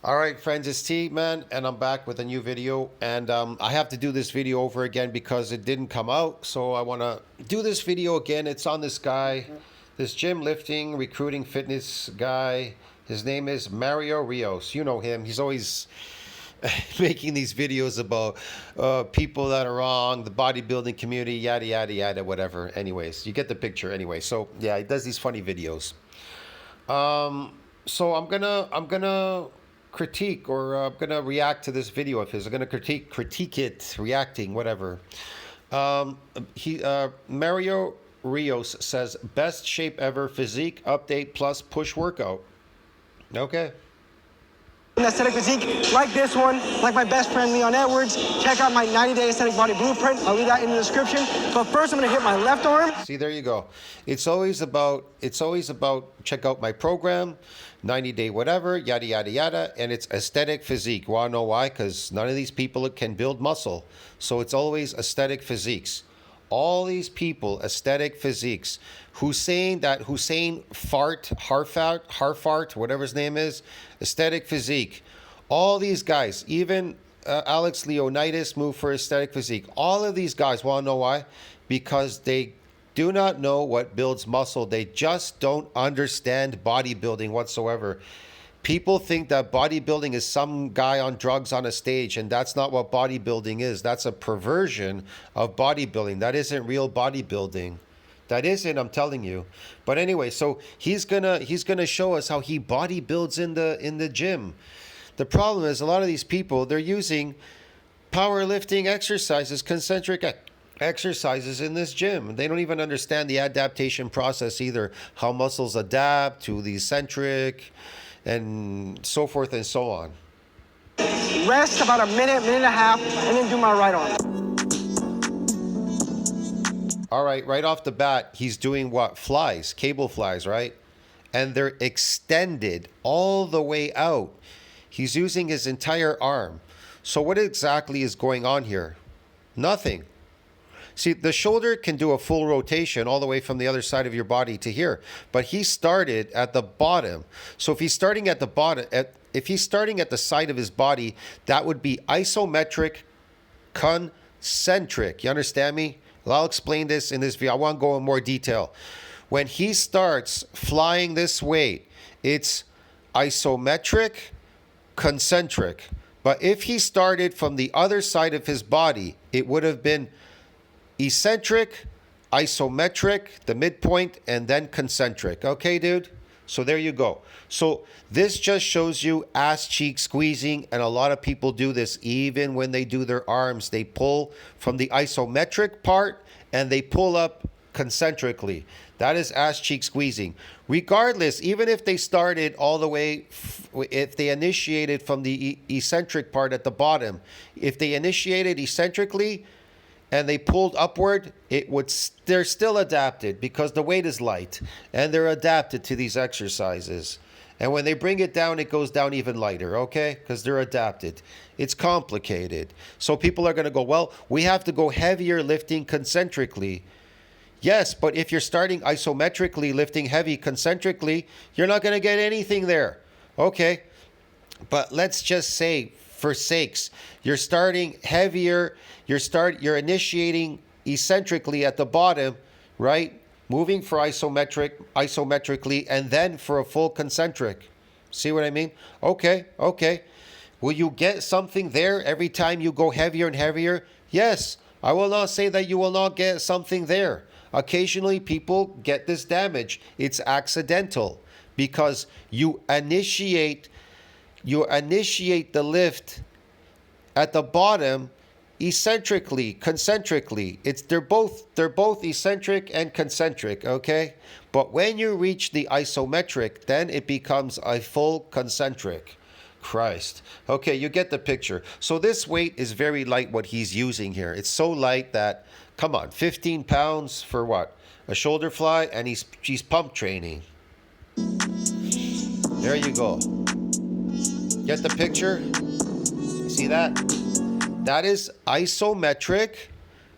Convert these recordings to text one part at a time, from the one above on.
All right, friends, it's T, man, and I'm back with a new video. And I have to do this video over again because it didn't come out. So I want to do this video again. It's on this guy, this gym lifting, recruiting fitness guy. His name is Mario Rios. You know him. He's always making these videos about people that are wrong, the bodybuilding community, yada, yada, yada, whatever. Anyways, you get the picture anyway. So, yeah, he does these funny videos. So I'm gonna critique, or I'm gonna react to this video of his. I'm gonna critique it, reacting, whatever. Mario Rios says best shape ever, physique update plus push workout. Okay. Aesthetic physique like this one, like my best friend Leon Edwards. Check out my 90-day aesthetic body blueprint. I'll leave that in the description. But first I'm gonna hit my left arm. See, there you go. It's always about check out my program, 90-day whatever, yada, yada, yada, and it's aesthetic physique. Wanna know why? Because none of these people can build muscle. So it's always aesthetic physiques. All these people, aesthetic physiques. Hussein Harfart, whatever his name is, aesthetic physique. All these guys, even Alex Leonidas moved for aesthetic physique. All of these guys, want to know why? Because they do not know what builds muscle. They just don't understand bodybuilding whatsoever. People think that bodybuilding is some guy on drugs on a stage, and that's not what bodybuilding is. That's a perversion of bodybuilding. That isn't real bodybuilding. That isn't, I'm telling you. But anyway, so he's gonna show us how he bodybuilds in the gym. The problem is a lot of these people, they're using powerlifting exercises, concentric exercises in this gym. They don't even understand the adaptation process either, how muscles adapt to the eccentric and so forth and so on. Rest about a minute and a half, and then do my right arm. All right off the bat, he's doing what? Flies, cable flies, right? And they're extended all the way out. He's using his entire arm. So what exactly is going on here? Nothing. See, the shoulder can do a full rotation all the way from the other side of your body to here, but he started at the bottom. So if he's starting at the bottom, if he's starting at the side of his body, that would be isometric, concentric. You understand me? Well, I'll explain this in this video. I want to go in more detail. When he starts flying this weight, it's isometric, concentric. But if he started from the other side of his body, it would have been eccentric, isometric, the midpoint, and then concentric. Okay, dude? So there you go. So this just shows you ass cheek squeezing, and a lot of people do this even when they do their arms. They pull from the isometric part and they pull up concentrically. That is ass cheek squeezing. Regardless, even if they started all the way, if they initiated from the eccentric part at the bottom, if they initiated eccentrically and they pulled upward, they're still adapted because the weight is light and they're adapted to these exercises. And when they bring it down, it goes down even lighter, okay? Because they're adapted. It's complicated. So people are going to go, well, we have to go heavier lifting concentrically. Yes, but if you're starting isometrically, lifting heavy concentrically, you're not going to get anything there. Okay, but let's just say, for sakes, you're starting heavier, you're initiating eccentrically at the bottom, right? Moving for isometrically, and then for a full concentric. See what I mean? Okay. Will you get something there every time you go heavier and heavier? Yes. I will not say that you will not get something there. Occasionally people get this damage. It's accidental because you initiate the lift at the bottom eccentrically, concentrically. They're both eccentric and concentric, okay? But when you reach the isometric, then it becomes a full concentric. Christ. Okay, you get the picture. So this weight is very light, what he's using here. It's so light that, come on, 15 pounds for what? A shoulder fly, and he's pump training. There you go. Get the picture? See that? That is isometric,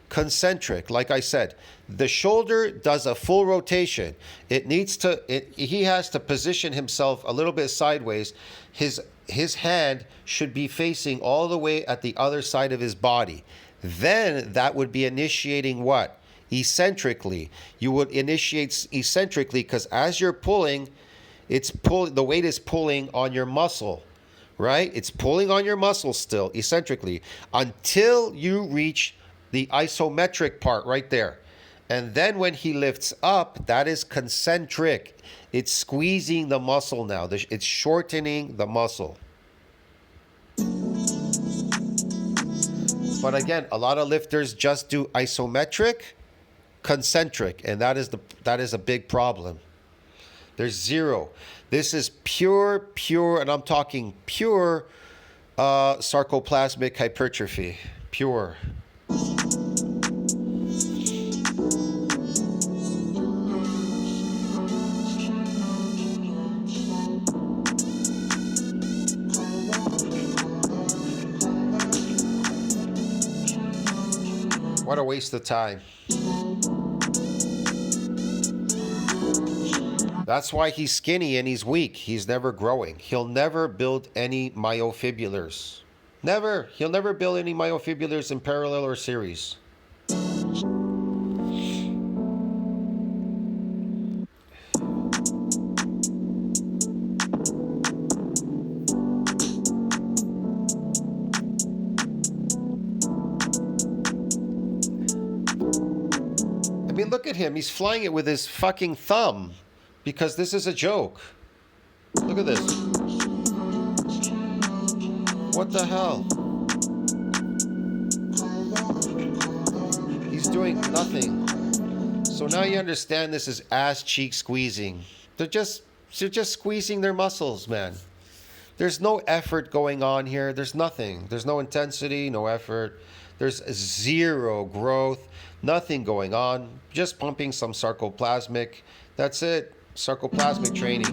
concentric. Like I said, the shoulder does a full rotation. It needs to, he has to position himself a little bit sideways. His hand should be facing all the way at the other side of his body. Then that would be initiating what? Eccentrically. You would initiate eccentrically because as you're pulling, the weight is pulling on your muscle, right? It's pulling on your muscle still, eccentrically, until you reach the isometric part right there. And then when he lifts up, that is concentric. It's squeezing the muscle now. It's shortening the muscle. But again, a lot of lifters just do isometric, concentric, and that is a big problem. There's zero. This is pure, and I'm talking pure sarcoplasmic hypertrophy. Pure. What a waste of time. That's why he's skinny and he's weak. He's never growing. He'll never build any myofibrillars. Never. He'll never build any myofibrillars in parallel or series. I mean, look at him. He's flying it with his fucking thumb. Because this is a joke. Look at this. What the hell? He's doing nothing. So now you understand this is ass cheek squeezing. They're just squeezing their muscles, man. There's no effort going on here. There's nothing. There's no intensity, no effort. There's zero growth, nothing going on. Just pumping some sarcoplasmic. That's it. Sarcoplasmic training.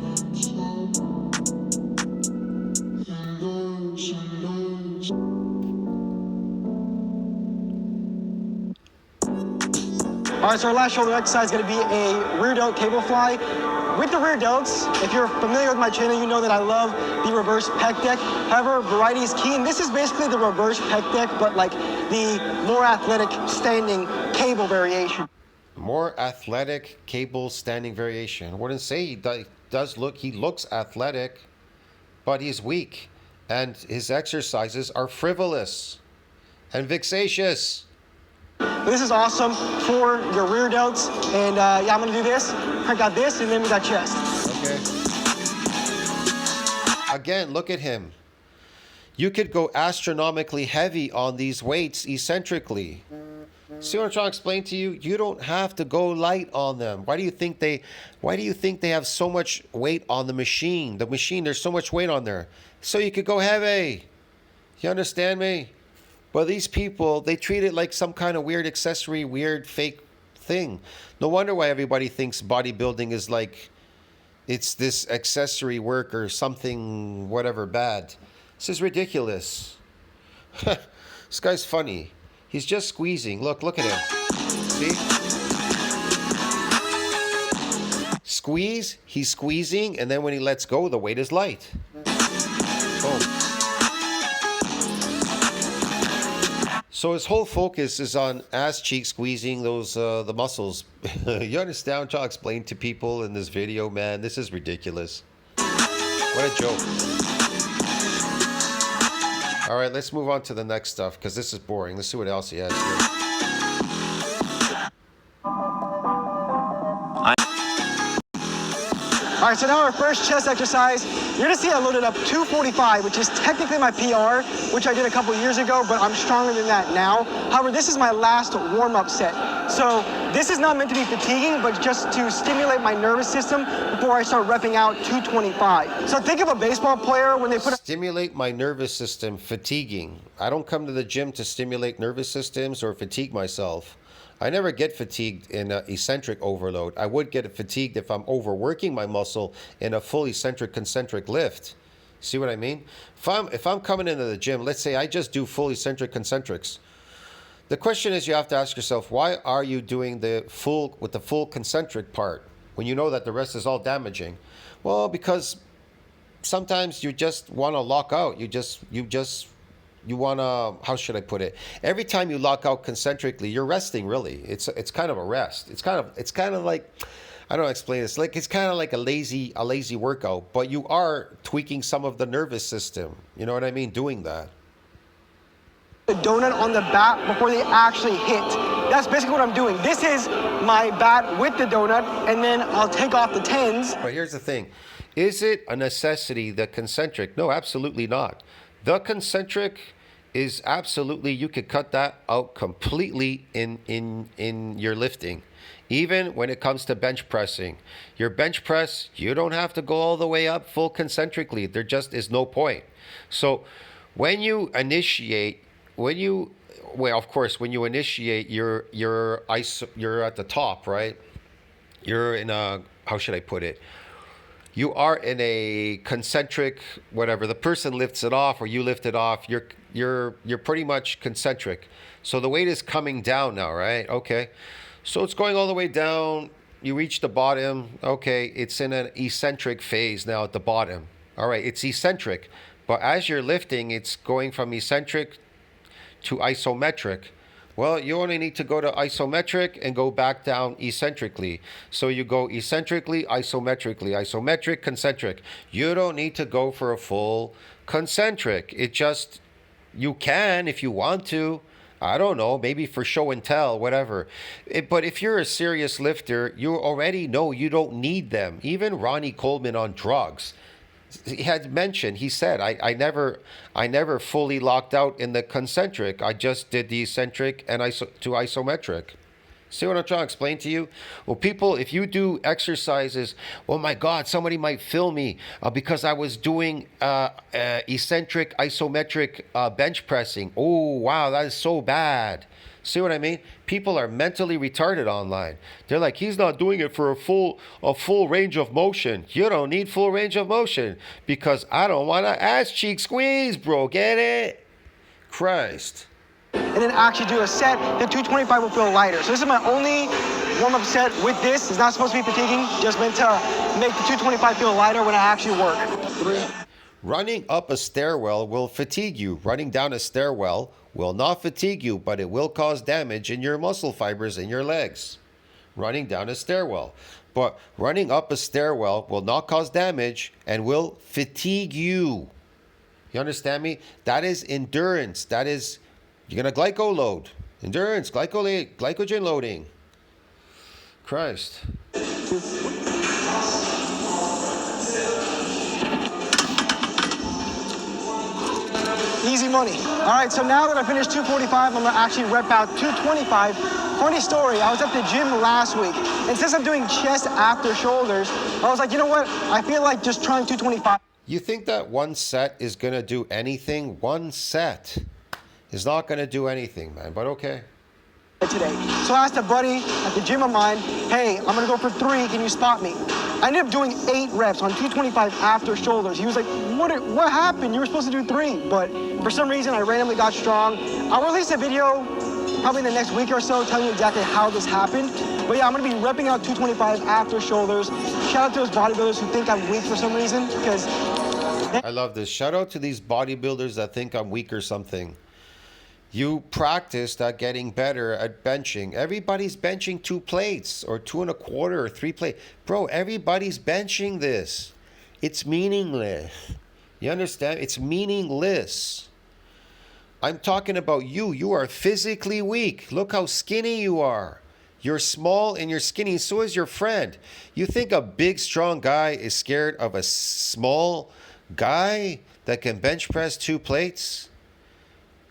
All right, so our last shoulder exercise is going to be a rear delt cable fly. With the rear delts, if you're familiar with my channel, you know that I love the reverse pec deck. However, variety is key, and this is basically the reverse pec deck, but like the more athletic standing cable variation. More athletic cable standing variation. I wouldn't say he he looks athletic, but he's weak. And his exercises are frivolous and vexatious. This is awesome for your rear delts. And yeah, I'm gonna do this, crank out this, and then we got chest. Okay. Again, look at him. You could go astronomically heavy on these weights eccentrically. See what I'm trying to explain to you? You don't have to go light on them. Why do you think they have so much weight on the machine? The machine, there's so much weight on there. So you could go heavy. You understand me? But these people, they treat it like some kind of weird accessory, weird fake thing. No wonder why everybody thinks bodybuilding is like, it's this accessory work or something, whatever, bad. This is ridiculous. This guy's funny. He's just squeezing. Look at him. See? Squeeze, he's squeezing, and then when he lets go, the weight is light. Boom. So his whole focus is on ass cheek squeezing those the muscles. You understand what I'm trying to explain to people in this video, man? This is ridiculous. What a joke. All right, let's move on to the next stuff because this is boring. Let's see what else he has here. All right, so now our first chest exercise. You're gonna see I loaded up 245, which is technically my PR, which I did a couple years ago, but I'm stronger than that now. However, this is my last warm-up set. So this is not meant to be fatiguing, but just to stimulate my nervous system before I start repping out 225. So think of a baseball player when they put Stimulate my nervous system, fatiguing. I don't come to the gym to stimulate nervous systems or fatigue myself. I never get fatigued in an eccentric overload. I would get fatigued if I'm overworking my muscle in a full eccentric concentric lift. See what I mean? If I'm coming into the gym, let's say I just do full eccentric concentrics. The question is, you have to ask yourself, why are you doing the full concentric part when you know that the rest is all damaging? Well, because sometimes you just want to lock out. You want to, how should I put it? Every time you lock out concentrically, you're resting really. It's kind of a rest. It's kind of like, I don't know how to explain this. Like, it's kind of like a lazy workout, but you are tweaking some of the nervous system. You know what I mean? Doing that. The donut on the bat before they actually hit. That's basically what I'm doing. This is my bat with the donut, and then I'll take off the tens. But here's the thing. Is it a necessity, the concentric? No, absolutely not. The concentric is absolutely, you could cut that out completely in your lifting. Even when it comes to bench pressing. Your bench press, you don't have to go all the way up full concentrically. There just is no point. So when you initiate, of course, when you initiate, you're at the top, right? You're in a, how should I put it? You are in a concentric, whatever. The person lifts it off or you lift it off. You're pretty much concentric. So the weight is coming down now, right? Okay. So it's going all the way down. You reach the bottom. Okay. It's in an eccentric phase now at the bottom. All right. It's eccentric. But as you're lifting, it's going from eccentric to isometric. Well, you only need to go to isometric and go back down eccentrically. So you go eccentrically, isometric, concentric. You don't need to go for a full concentric. It just, you can if you want to. I don't know, maybe for show and tell, whatever. But if you're a serious lifter, you already know you don't need them. Even Ronnie Coleman on drugs, he had mentioned, he said, I never fully locked out in the concentric. I just did the eccentric and to isometric. See what I'm trying to explain to you? Well, people, if you do exercises, oh my God, somebody might film me because I was doing eccentric, isometric bench pressing. Oh, wow, that is so bad. See what I mean? People are mentally retarded online. They're like, he's not doing it for a full range of motion. You don't need full range of motion because I don't want to ass cheek squeeze, bro. Get it? Christ. And then actually do a set, the 225 will feel lighter. So this is my only warm-up set with this. It's not supposed to be fatiguing, just meant to make the 225 feel lighter when I actually work. 3. Running up a stairwell will fatigue you. Running down a stairwell will not fatigue you, but it will cause damage in your muscle fibers in your legs. Running down a stairwell. But running up a stairwell will not cause damage and will fatigue you. You understand me? That is endurance. That is, you're going to glyco load. Endurance, glycogen loading. Christ. Easy money. All right, so now that I finished 245, I'm gonna actually rep out 225. Funny story, I was at the gym last week, and since I'm doing chest after shoulders, I was like, you know what? I feel like just trying 225. You think that one set is gonna do anything? One set is not gonna do anything, man, but okay. Today. So I asked a buddy at the gym of mine, hey, I'm gonna go for 3, can you spot me? I ended up doing 8 reps on 225 after shoulders. He was like, what happened? You were supposed to do 3, but for some reason I randomly got strong. I'll release a video probably in the next week or so telling you exactly how this happened. But yeah, I'm gonna be repping out 225 after shoulders. Shout out to those bodybuilders who think I'm weak for some reason, because... I love this. Shout out to these bodybuilders that think I'm weak or something. You practiced at getting better at benching. Everybody's benching 2 plates or 2 1/4 or 3 plates. Bro, everybody's benching this. It's meaningless. You understand? It's meaningless. I'm talking about you. You are physically weak. Look how skinny you are. You're small and you're skinny. So is your friend. You think a big, strong guy is scared of a small guy that can bench press 2 plates?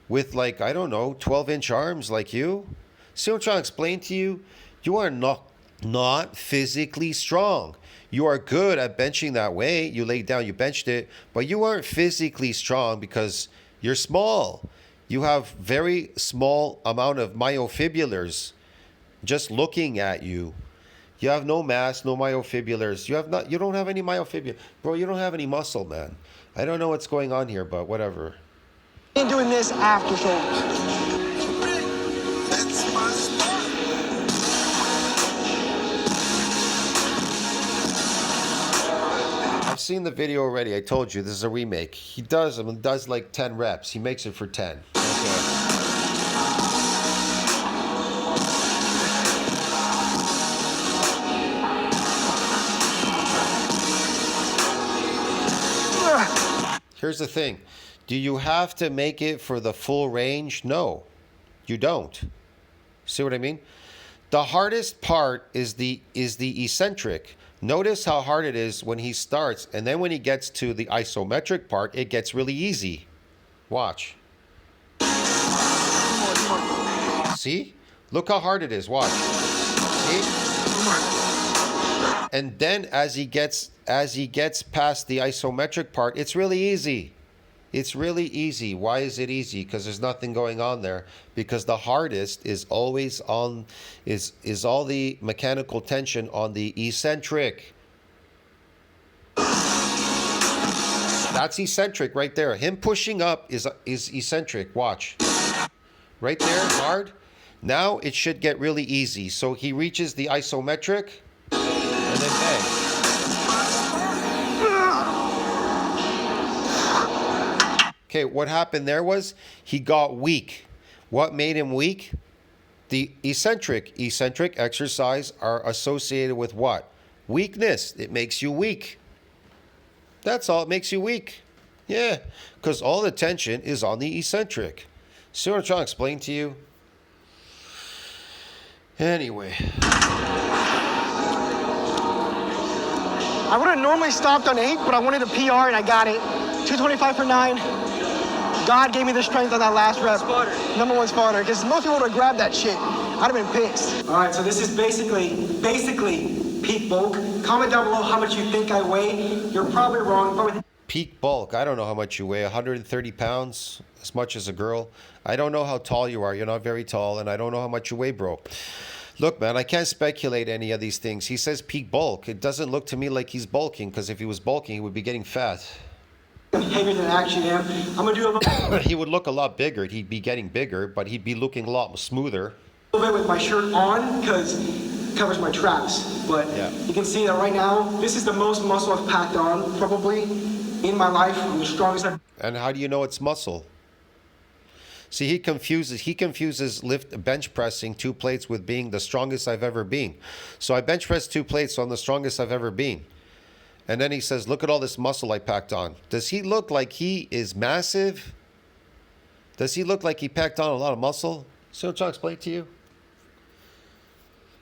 With like, I don't know, 12-inch arms like you? See what I'm trying to explain to you? You are not physically strong. You are good at benching that way. You laid down, you benched it, but you aren't physically strong because you're small. You have very small amount of myofibulars just looking at you. You have no mass, no myofibulars. You don't have any myofibula. Bro, you don't have any muscle, man. I don't know what's going on here, but whatever. And doing this after shoulders. seen the video already. I told you this is a remake. He does them and does like 10 reps. He makes it for 10. Okay. Here's the thing. Do you have to make it for the full range? No, you don't. See what I mean? The hardest part is the eccentric. Notice how hard it is when he starts, and then when he gets to the isometric part, it gets really easy. Watch. See? Look how hard it is. Watch. See? And then as he gets past the isometric part, it's really easy. It's really easy. Why is it easy? Because there's nothing going on there. Because the hardest is always on, is all the mechanical tension on the eccentric. That's eccentric right there. Him pushing up is eccentric. Watch. Right there, hard. Now it should get really easy. So he reaches the isometric, and then bang. Okay, what happened there was he got weak. What made him weak? The eccentric exercise are associated with what? Weakness. It makes you weak. That's all. It makes you weak. Yeah, because all the tension is on the eccentric. See what I'm trying to explain to you? Anyway. I would have normally stopped on 8, but I wanted a PR and I got it. 225 for 9. God gave me the strength on that last rep. Number one spotter, because most people would have grabbed that shit. I'd have been pissed. All right, so this is basically peak bulk. Comment down below how much you think I weigh. You're probably wrong. Peak bulk. I don't know how much you weigh. 130 pounds, as much as a girl. I don't know how tall you are. You're not very tall, and I don't know how much you weigh, bro. Look, man, I can't speculate any of these things. He says peak bulk. It doesn't look to me like he's bulking, because if he was bulking, he would be getting fat. Heavier than I actually am. I'm gonna do a little. He would look a lot bigger. He'd be getting bigger, but he'd be looking a lot smoother. A little bit with my shirt on because it covers my traps. But yeah. You can see that right now, this is the most muscle I've packed on probably in my life. I'm the strongest I've. And how do you know it's muscle? See, he confuses bench pressing 2 plates with being the strongest I've ever been. So I bench press 2 plates, so I'm the strongest I've ever been. And then he says, look at all this muscle I packed on. Does he look like he is massive? Does he look like he packed on a lot of muscle? So I'm trying to explain to you.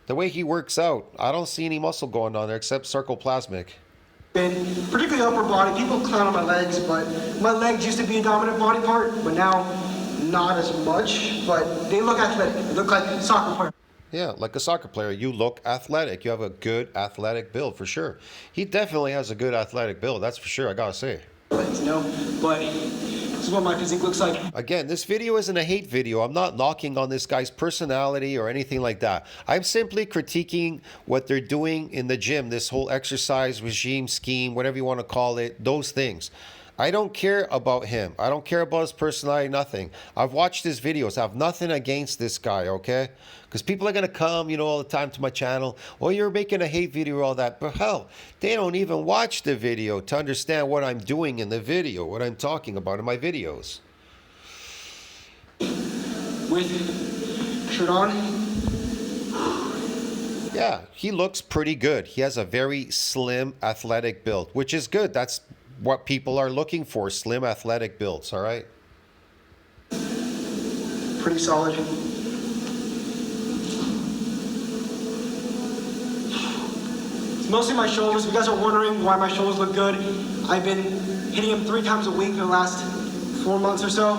The way he works out, I don't see any muscle going on there except sarcoplasmic. Been particularly upper body. People clown on my legs, but my legs used to be a dominant body part, but now not as much. But they look athletic. They look like soccer players. Yeah, like a soccer player. You look athletic. You have a good athletic build, for sure. He definitely has a good athletic build. That's for sure, I gotta say. But this is what my physique looks like. Again, this video isn't a hate video. I'm not knocking on this guy's personality or anything like that. I'm simply critiquing what they're doing in the gym, this whole exercise regime, scheme, whatever you want to call it, those things. I don't care about him. I don't care about his personality, nothing. I've watched his videos. I have nothing against this guy, okay? Because people are going to come, all the time to my channel. Oh, you're making a hate video, all that. But hell, they don't even watch the video to understand what I'm doing in the video, what I'm talking about in my videos. With shirt on? Yeah, he looks pretty good. He has a very slim, athletic build, which is good. That's what people are looking for, slim, athletic builds, all right? Pretty solid. It's mostly my shoulders. If you guys are wondering why my shoulders look good, I've been hitting them 3 times a week in the last 4 months or so.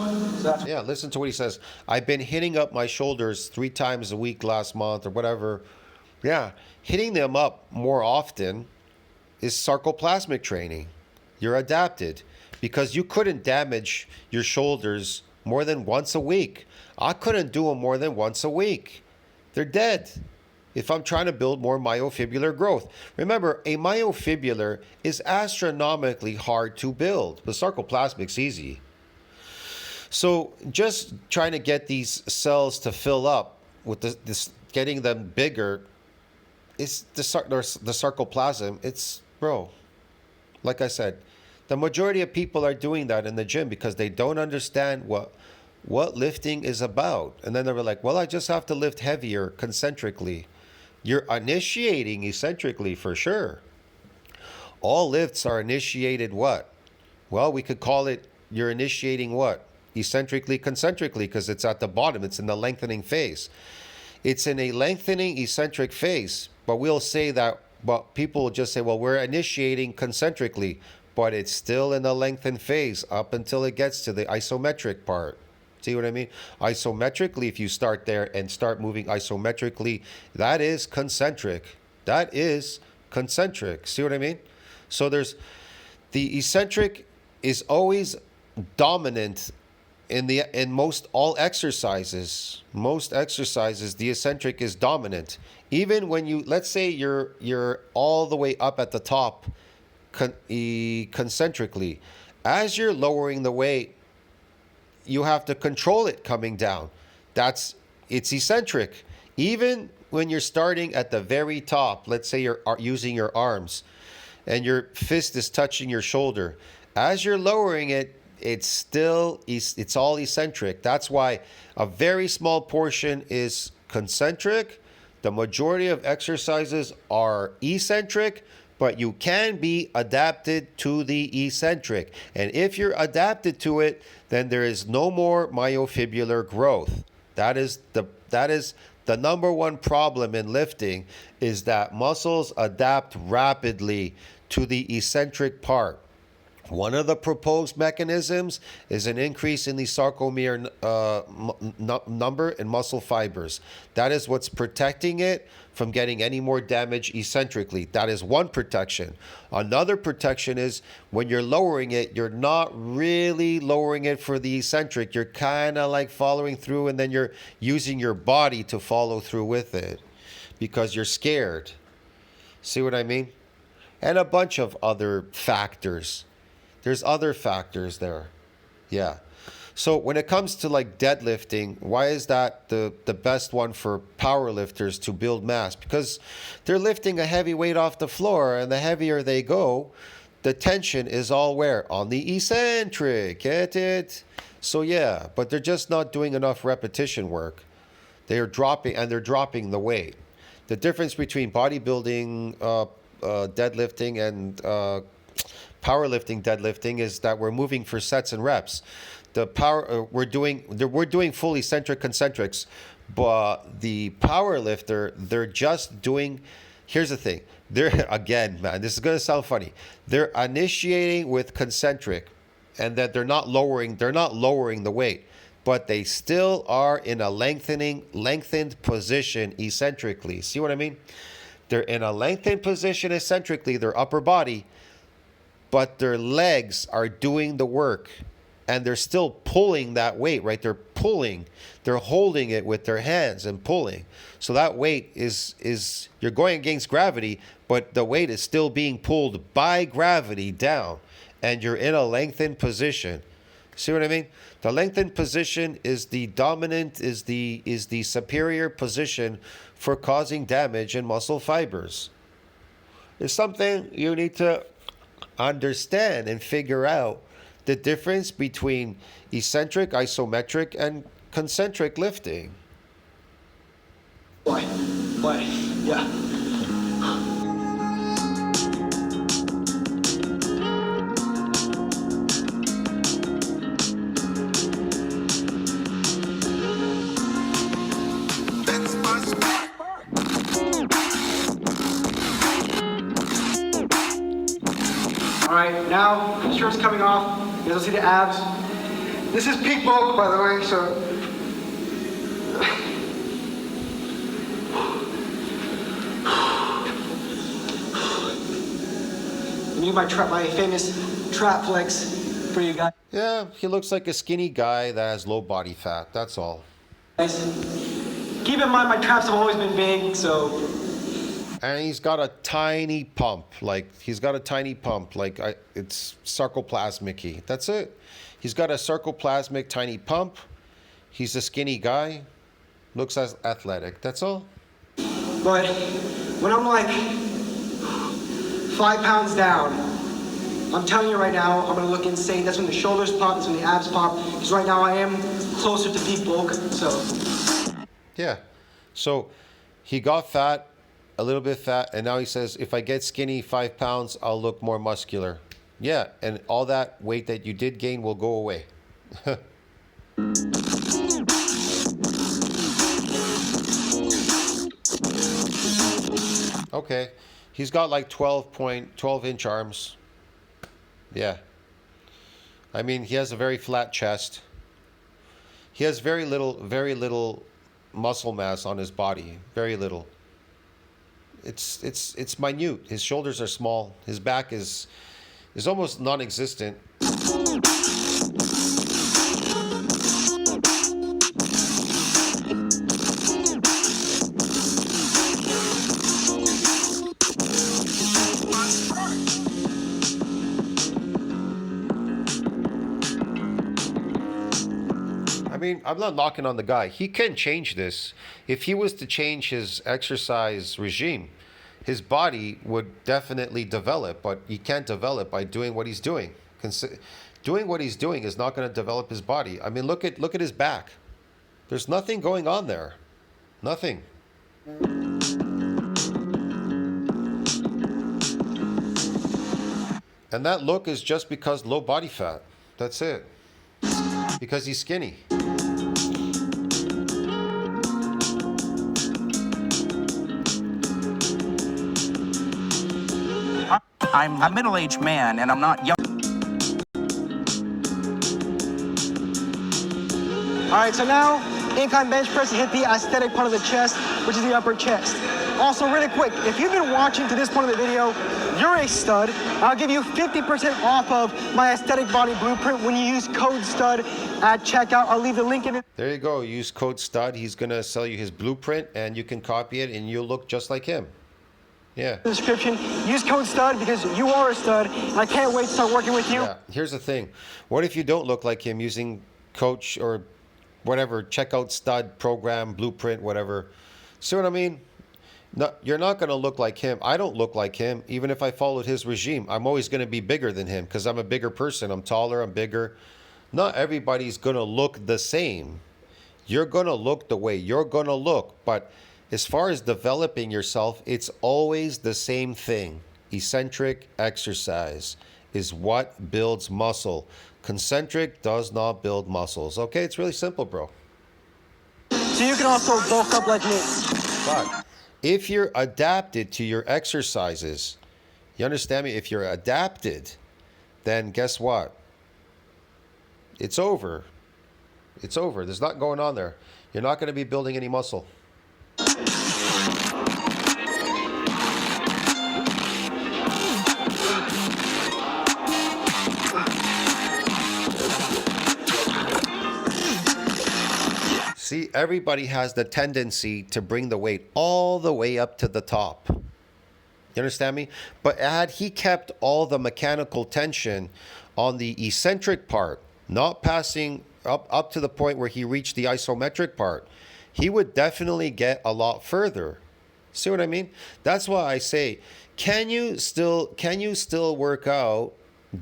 Yeah, listen to what he says. I've been hitting up my shoulders 3 times a week last month or whatever. Yeah, hitting them up more often is sarcoplasmic training. You're adapted because you couldn't damage your shoulders more than once a week. I couldn't do them more than once a week. They're dead if I'm trying to build more myofibrillar growth. Remember, a myofibrillar is astronomically hard to build, but sarcoplasmic's easy. So just trying to get these cells to fill up with this getting them bigger, it's the sarcoplasm. It's, bro, like I said, the majority of people are doing that in the gym because they don't understand what lifting is about. And then they were like, well, I just have to lift heavier concentrically. You're initiating eccentrically for sure. All lifts are initiated what? Well, we could call it you're initiating what? Eccentrically, concentrically, because it's at the bottom. It's in the lengthening phase. It's in a lengthening eccentric phase, but we'll say that, but people will just say, well, we're initiating concentrically, but it's still in the lengthened phase up until it gets to the isometric part. See what I mean? Isometrically, if you start there and start moving isometrically, that is concentric. That is concentric. See what I mean? So there's the eccentric is always dominant in most all exercises. Most exercises, the eccentric is dominant. Even when you, let's say you're all the way up at the top concentrically, as you're lowering the weight, you have to control it coming down. It's eccentric. Even when you're starting at the very top, let's say you're using your arms and your fist is touching your shoulder, as you're lowering it, it's all eccentric. That's why a very small portion is concentric. The majority of exercises are eccentric, but you can be adapted to the eccentric. And if you're adapted to it, then there is no more myofibular growth. That is the number one problem in lifting, is that muscles adapt rapidly to the eccentric part. One of the proposed mechanisms is an increase in the sarcomere number in muscle fibers. That is what's protecting it from getting any more damage eccentrically. That is one protection. Another protection is when you're lowering it, you're not really lowering it for the eccentric. You're kind of like following through, and then you're using your body to follow through with it because you're scared. See what I mean? And a bunch of other factors. There's other factors there. Yeah. So when it comes to like deadlifting, why is that the best one for power lifters to build mass? Because they're lifting a heavy weight off the floor, and the heavier they go, the tension is all where? On the eccentric. Get it? So yeah, but they're just not doing enough repetition work. They're dropping the weight. The difference between bodybuilding, deadlifting, and powerlifting deadlifting is that we're moving for sets and reps. The power we're doing full eccentric concentrics, but the power lifter, they're just doing. Here's the thing. They're, again, man, this is gonna sound funny. They're initiating with concentric, and that they're not lowering the weight, but they still are in a lengthened position eccentrically. See what I mean? They're in a lengthened position eccentrically, their upper body, but their legs are doing the work, and they're still pulling that weight, right? They're holding it with their hands and pulling. So that weight is you're going against gravity, but the weight is still being pulled by gravity down, and you're in a lengthened position. See what I mean? The lengthened position is the dominant, is the superior position for causing damage in muscle fibers. It's something you need to understand and figure out the difference between eccentric, isometric, and concentric lifting. Why? Yeah. All right, now the shirt's coming off. You guys will see the abs. This is peak bulk, by the way, so. Let me do my famous trap flex for you guys. Yeah, he looks like a skinny guy that has low body fat. That's all. Keep in mind, my traps have always been big, so. And he's got a tiny pump. It's sarcoplasmic-y. That's it. He's got a sarcoplasmic tiny pump. He's a skinny guy. Looks as athletic. That's all. But when I'm like 5 pounds down, I'm telling you right now, I'm gonna look insane. That's when the shoulders pop, that's when the abs pop. Because right now I am closer to peak bulk, so. Yeah. So he got fat, a little bit fat, and now he says, if I get skinny 5 pounds, I'll look more muscular. Yeah, and all that weight that you did gain will go away. Okay, he's got like 12-inch arms. Yeah. I mean, he has a very flat chest. He has very little muscle mass on his body. Very little. It's minute. His shoulders are small. His back is almost non-existent. I mean, I'm not knocking on the guy. He can change this. If he was to change his exercise regime, his body would definitely develop, but he can't develop by doing what he's doing. Doing what he's doing is not going to develop his body. I mean, look at his back. There's nothing going on there. Nothing. And that look is just because low body fat. That's it. Because he's skinny. I'm a middle-aged man, and I'm not young. All right, so now incline bench press to hit the aesthetic part of the chest, which is the upper chest. Also, really quick, if you've been watching to this point of the video, you're a stud. I'll give you 50% off of my aesthetic body blueprint when you use code STUD at checkout. I'll leave the link in it. There you go. Use code STUD. He's going to sell you his blueprint, and you can copy it, and you'll look just like him. Yeah. Description. Use code STUD because you are a stud, and I can't wait to start working with you. Yeah. Here's the thing. What if you don't look like him using coach or whatever, checkout STUD, program, blueprint, whatever? See what I mean? No, you're not going to look like him. I don't look like him. Even if I followed his regime, I'm always going to be bigger than him because I'm a bigger person. I'm taller. I'm bigger. Not everybody's going to look the same. You're going to look the way you're going to look. But as far as developing yourself, it's always the same thing. Eccentric exercise is what builds muscle. Concentric does not build muscles. Okay, it's really simple, bro. So you can also bulk up like me. But if you're adapted to your exercises, you understand me? If you're adapted, then guess what? It's over. It's over. There's nothing going on there. You're not going to be building any muscle. See, everybody has the tendency to bring the weight all the way up to the top. You understand me? But had he kept all the mechanical tension on the eccentric part, not passing up to the point where he reached the isometric part, he would definitely get a lot further. See what I mean? That's why I say, can you still work out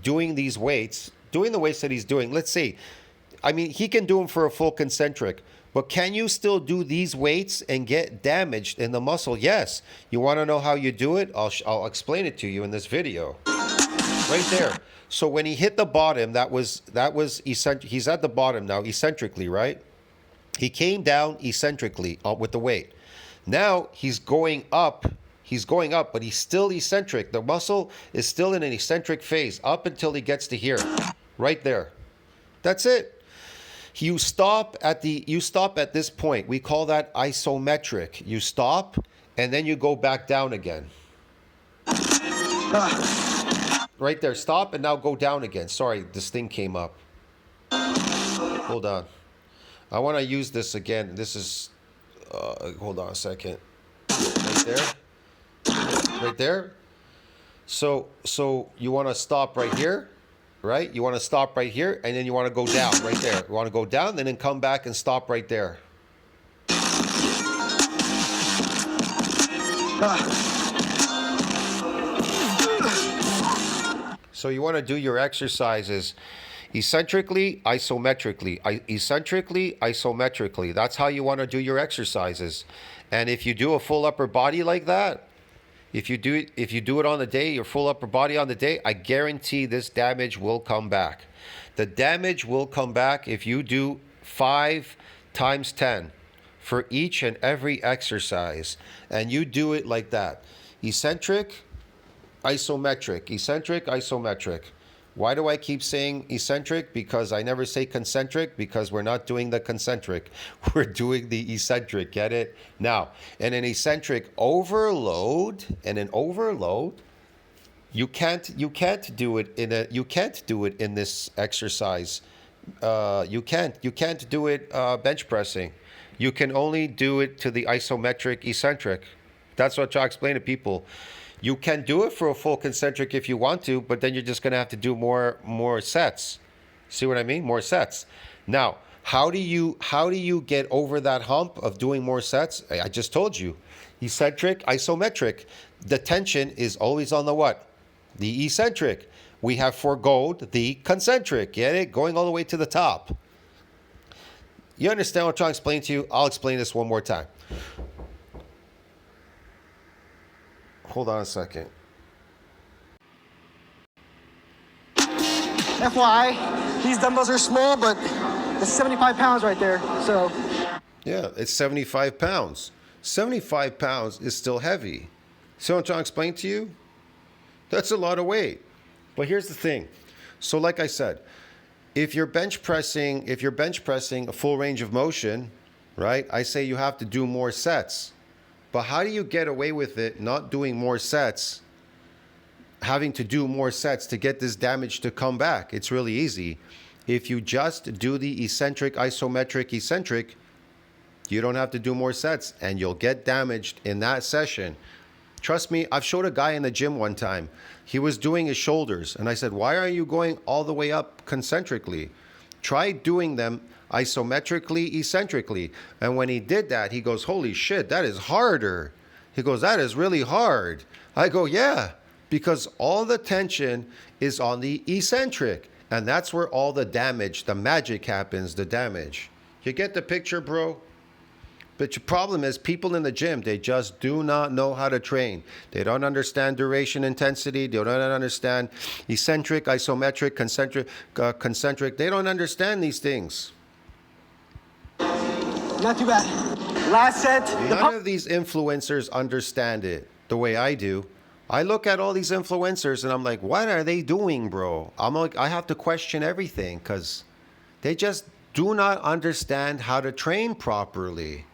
doing these weights, doing the weights that he's doing? Let's say, I mean, he can do them for a full concentric, but can you still do these weights and get damaged in the muscle? Yes. You want to know how you do it? I'll explain it to you in this video. Right there. So when he hit the bottom, that was eccentric. He's at the bottom now, eccentrically, right? He came down eccentrically with the weight. Now he's going up. He's going up, but he's still eccentric. The muscle is still in an eccentric phase up until he gets to here, right there. That's it. You stop at this point. We call that isometric. You stop and then you go back down again. Right there. Stop and now go down again. Sorry, this thing came up. Hold on. I want to use this again. This is hold on a second. Right there. Right there. So you want to stop right here. Right? You want to stop right here, and then you want to go down right there. You want to go down, and then come back and stop right there. So you want to do your exercises eccentrically, isometrically, eccentrically, isometrically. That's how you want to do your exercises. And if you do a full upper body like that, if you do it on the day, your full upper body on the day, I guarantee this damage will come back. The damage will come back if you do 5 times 10 for each and every exercise, and you do it like that. Eccentric, isometric, eccentric, isometric. Why do I keep saying eccentric? Because I never say concentric, because we're not doing the concentric. We're doing the eccentric, get it? Now, in an eccentric overload, you can't do it in this exercise. You can't do it bench pressing. You can only do it to the isometric eccentric. That's what I explain to people. You can do it for a full concentric if you want to, but then you're just going to have to do more sets. See what I mean? More sets. Now, how do you get over that hump of doing more sets? I just told you. Eccentric, isometric. The tension is always on the what? The eccentric. We have forgoed the concentric. Get it? Going all the way to the top. You understand what I'm trying to explain to you? I'll explain this one more time. Hold on a second. FYI, these dumbbells are small, but it's 75 pounds right there, so. Yeah, it's 75 pounds. 75 pounds is still heavy. See what I'm trying to explain to you? That's a lot of weight. But here's the thing. So like I said, if you're bench pressing a full range of motion, right? I say you have to do more sets. But how do you get away with it not doing more sets, having to do more sets to get this damage to come back? It's really easy. If you just do the eccentric, isometric, eccentric, you don't have to do more sets and you'll get damaged in that session. Trust me, I've showed a guy in the gym one time. He was doing his shoulders and I said, why are you going all the way up concentrically? Try doing them isometrically, eccentrically. And when he did that, he goes, holy shit, that is harder. He goes, that is really hard. I go, yeah, because all the tension is on the eccentric. And that's where all the damage, the magic happens, the damage. You get the picture, bro? But your problem is people in the gym, they just do not know how to train. They don't understand duration, intensity. They don't understand eccentric, isometric, concentric. They don't understand these things. Not too bad. Last set. None of these influencers understand it the way I do. I look at all these influencers and I'm like, what are they doing, bro? I'm like, I have to question everything because they just do not understand how to train properly.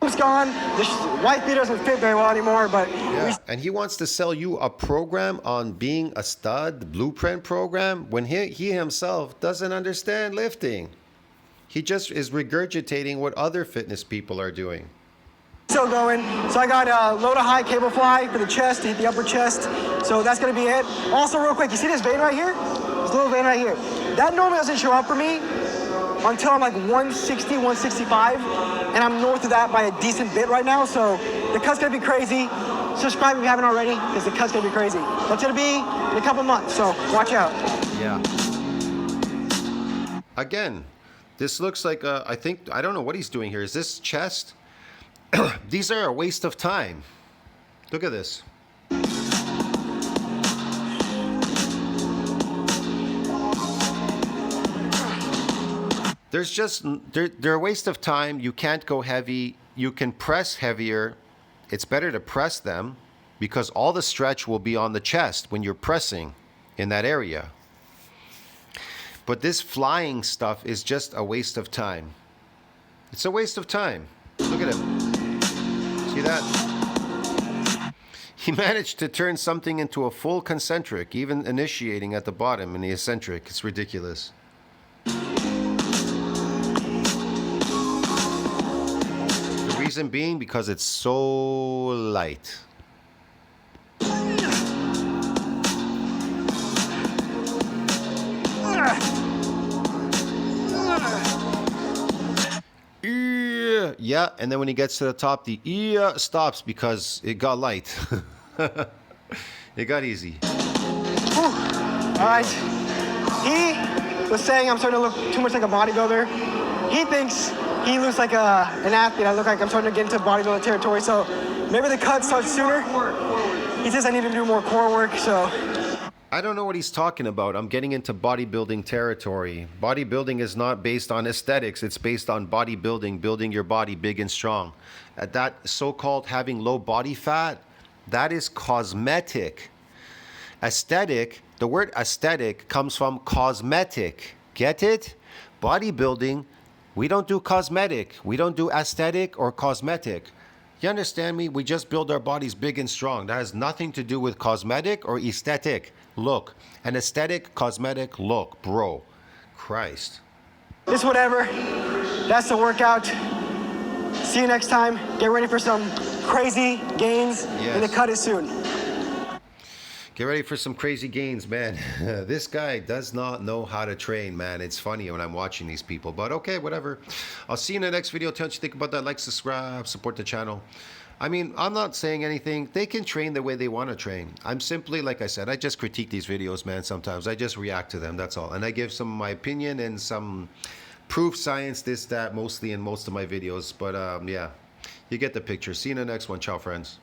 It's gone. The white beat doesn't fit very well anymore, but yeah. And he wants to sell you a program on being a stud, the blueprint program, when he himself doesn't understand lifting. He just is regurgitating what other fitness people are doing. Still going. So I got a low to high cable fly for the chest to hit the upper chest. So that's going to be it. Also, real quick, you see this vein right here? This little vein right here. That normally doesn't show up for me until I'm like 160, 165. And I'm north of that by a decent bit right now. So the cut's going to be crazy. Subscribe if you haven't already, because the cut's going to be crazy. That's going to be in a couple months. So watch out. Yeah. Again. This looks like, I don't know what he's doing here. Is this chest? These are a waste of time. Look at this. They're a waste of time. You can't go heavy. You can press heavier. It's better to press them because all the stretch will be on the chest when you're pressing in that area. But this flying stuff is just a waste of time. It's a waste of time. Look at him. See that? He managed to turn something into a full concentric, even initiating at the bottom in the eccentric. It's ridiculous. The reason being because it's so light. Yeah, and then when he gets to the top, the stops because it got light. It got easy. Ooh. All right. He was saying I'm starting to look too much like a bodybuilder. He thinks he looks like an athlete. I look like I'm starting to get into bodybuilding territory. So maybe the cut starts sooner. He says I need to do more core work. So I don't know what he's talking about. I'm getting into bodybuilding territory. Bodybuilding is not based on aesthetics. It's based on bodybuilding, building your body big and strong. That so-called having low body fat, that is cosmetic. Aesthetic, the word aesthetic comes from cosmetic. Get it? Bodybuilding, we don't do cosmetic. We don't do aesthetic or cosmetic. You understand me? We just build our bodies big and strong. That has nothing to do with cosmetic or aesthetic look. An aesthetic, cosmetic look, bro. Christ. it's whatever. That's the workout. See you next time. Get ready for some crazy gains. Yes. And the cut is soon. Get ready for some crazy gains, man. This guy does not know how to train, man. It's funny when I'm watching these people, but okay, whatever. I'll see you in the next video. Tell us what you think about that. Like, subscribe, support the channel. I mean, I'm not saying anything. They can train the way they want to train. I'm simply, like I said, I just critique these videos, man, sometimes. I just react to them, that's all. And I give some of my opinion and some proof, science, this, that, mostly in most of my videos. But yeah, you get the picture. See you in the next one. Ciao, friends.